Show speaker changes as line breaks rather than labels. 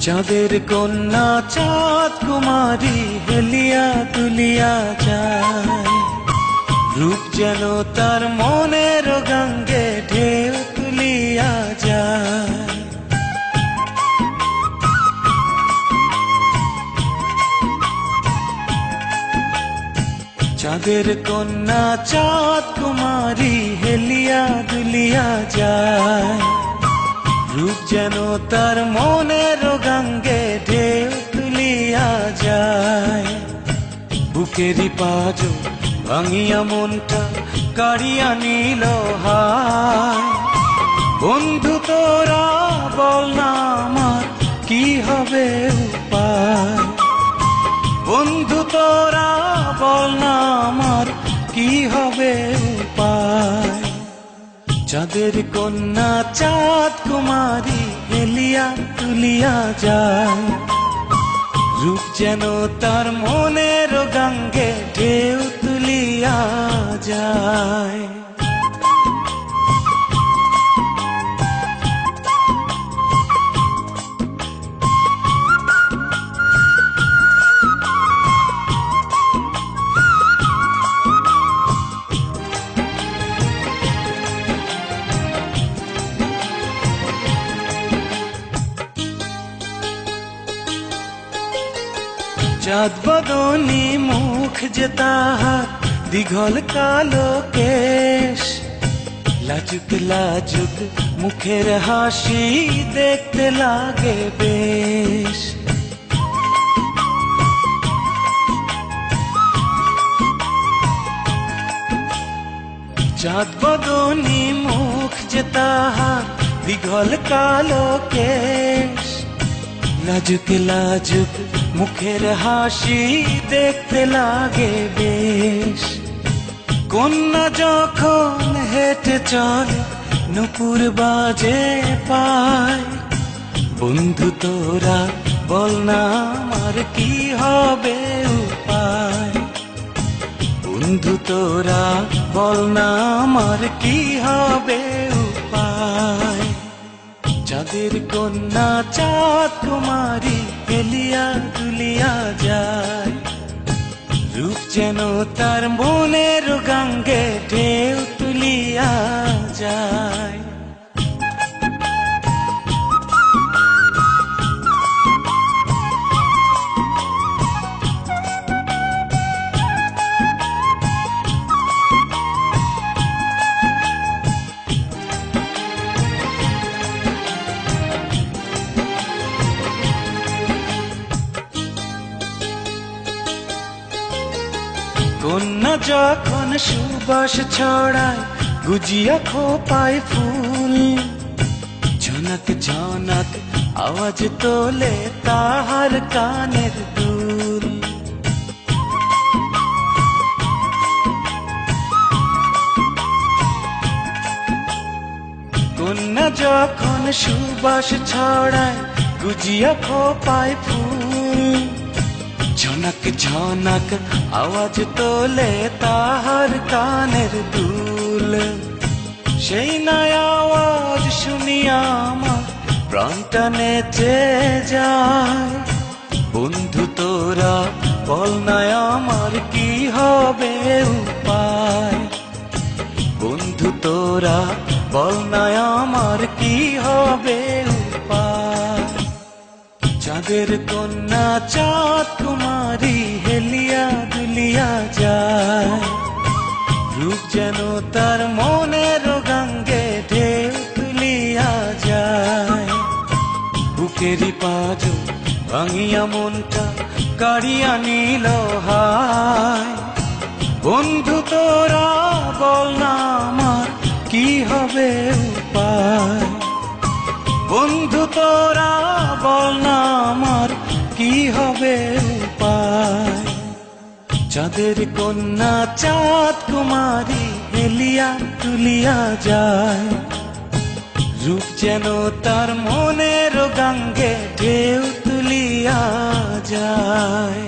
চাঁদের কন্যা চাঁদ কুমারী হেলিয়া তুলিয়া যায়, রূপ যেন তার মনের গঙ্গে ঢেউ তুলিয়া যায়। চাঁদের কন্যা চাঁদ কুমারী হেলিয়া দুলিয়া যায়, রূপ যেন তার মনের গঙ্গে ঢেউ তুলিয়া যায়। বুকেরই পাজো ভাঙিয়া মনটা কাড়িয়া নিল হায়, বন্ধু তোরা বল না আমার কি হবে উপায়, বন্ধু তোরা বল না আমার কি হবে উপায়। চাঁদের কন্যা চাঁদ কুমারী হেলিয়া তুলিয়া যায়, রূপ যেন তার মনের গঙ্গে ঢেউ তুলিয়া যায়। চাঁদ বদনী মুখ যে তাহার দীঘল কালো কেশ, লাজুক লাজুক মুখের হাসি দেখতে লাগে বেশ। চাঁদ বদনী মুখ যে তাহার দীঘল কালো কেশ, লাজুক লাজুক মুখের হাসি দেখতে লাগে বেশ। কন্যা যখন হেঁটে চলে নুপুর বাজে পায়, বন্ধু তোরা বল না আমার কি হবে উপায়, বন্ধু তোরা বল না আমার কি হবে উপায়। চাঁদের কন্যা চাঁদ কুমারী হেলিয়া তুলিয়া যায়, রূপ যেন তার মনের গঙ্গে ঢেউ তুলিয়া যায়। কন্যা যখন সুবাস ছড়ায় গুজিয়া খোপায় ফুল, ঝনক ঝনক আওয়াজ তোলে তাহার কানের দুল। কন্যা যখন সুবাস ছড়ায় গুজিয়া খোপায় ফুল, ঝনক ঝনক আওয়াজ তোলে তাহার কানের দুল। সেই নয় আওয়াজ শুনিয়া আমার প্রাণটা নেচে যায়, বন্ধু তোরা বল না আমার কি হবে উপায়, বন্ধু তোরা বল না আমার কি হবে উপায়। চাঁদের কন্যা চাঁদ কুমারী হেলিয়া দুলিয়া যায়, রূপ যেন তার মনের গঙ্গে ঢেউ তুলিয়া যায়। বুকেরই পাজো ভাঙিয়া মনটা কাড়িয়া নিল হায়, বন্ধু তোরা বল না আমার কি হবে উপায়, বন্ধু তোরা বল না আমার কি হবে উপায়। চাঁদের কন্যা চাঁদ কুমারী হেলিয়া তুলিয়া যায়, রূপ যেন তার মনের গঙ্গে ঢেউ তুলিয়া যায়।